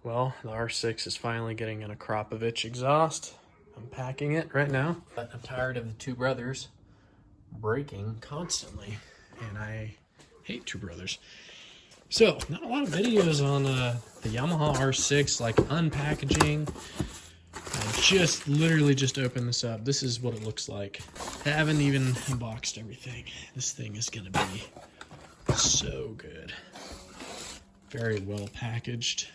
Well, the R6 is finally getting an Akrapovic exhaust. I'm packing it right now. But I'm tired of the two brothers breaking constantly, and I hate two brothers. So, not a lot of videos on the Yamaha R6, like unpackaging. I literally just opened this up. This is what it looks like. I haven't even unboxed everything. This thing is gonna be so good. Very well packaged.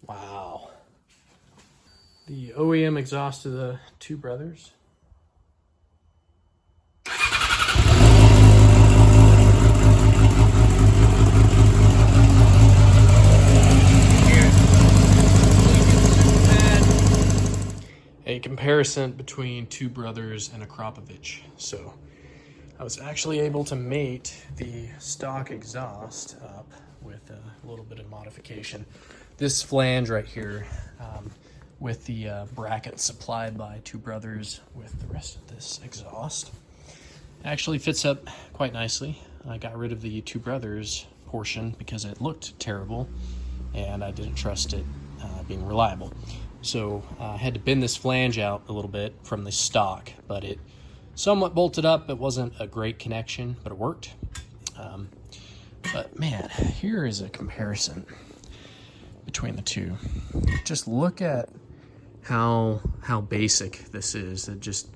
Wow. The OEM exhaust of the two brothers. A comparison between two brothers and Akrapovic. So I was actually able to mate the stock exhaust up with a little bit of modification. This flange right here with the bracket supplied by two brothers with the rest of this exhaust actually fits up quite nicely. I got rid of the two brothers portion because it looked terrible and I didn't trust it being reliable. So I had to bend this flange out a little bit from the stock, but it somewhat bolted up. It wasn't a great connection, but it worked. But man, here is a comparison between the two. Just look at how basic this is. It just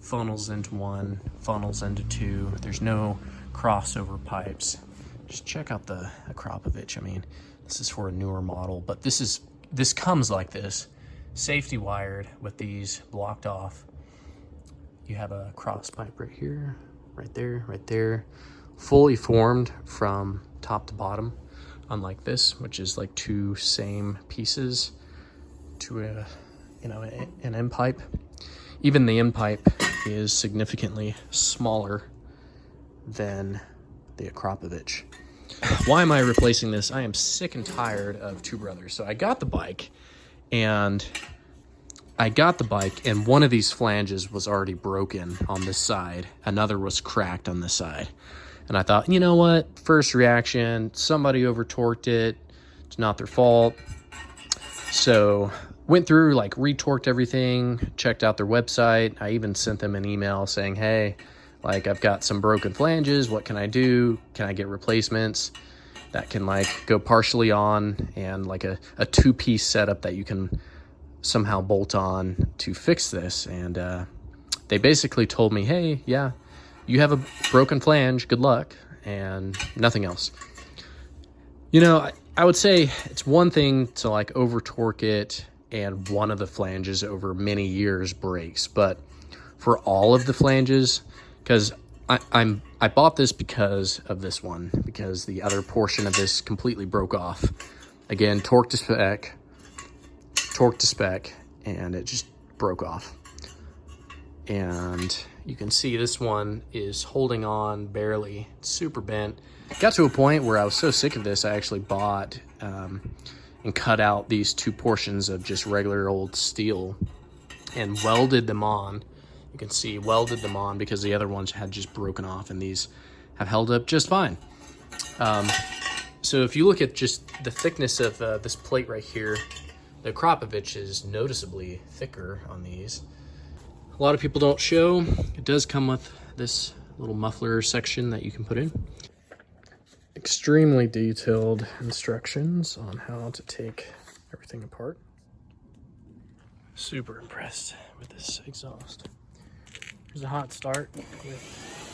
funnels into one, funnels into two. There's no crossover pipes. Just check out the Akrapovic. I mean, this is for a newer model, but this comes like this. Safety wired with these blocked off. You have a cross pipe right here, right there, fully formed from top to bottom, unlike this, which is like two same pieces to an end pipe. Even the end pipe is significantly smaller than the Akrapovic. Why am I replacing this? I am sick and tired of two brothers. So I got the bike, and one of these flanges was already broken on this side. Another was cracked on this side. And I thought, you know what? First reaction, somebody over torqued it. It's not their fault. So went through, like, retorqued everything, checked out their website. I even sent them an email saying, hey, like, I've got some broken flanges. What can I do? Can I get replacements that can, like, go partially on, and like a two-piece setup that you can somehow bolt on to fix this? And they basically told me, hey, yeah, you have a broken flange, good luck, and nothing else. You know, I would say it's one thing to like over torque it and one of the flanges over many years breaks, but for all of the flanges, because I bought this because of this one, because the other portion of this completely broke off. Again, torque to spec, and it just broke off. And you can see this one is holding on barely. It's super bent. Got to a point where I was so sick of this, I actually bought and cut out these two portions of just regular old steel and welded them on. You can see welded them on because the other ones had just broken off, and these have held up just fine. So if you look at just the thickness of this plate right here, the Akrapovic is noticeably thicker on these. A lot of people don't show. It does come with this little muffler section that you can put in. Extremely detailed instructions on how to take everything apart. Super impressed with this exhaust. There's a hot start with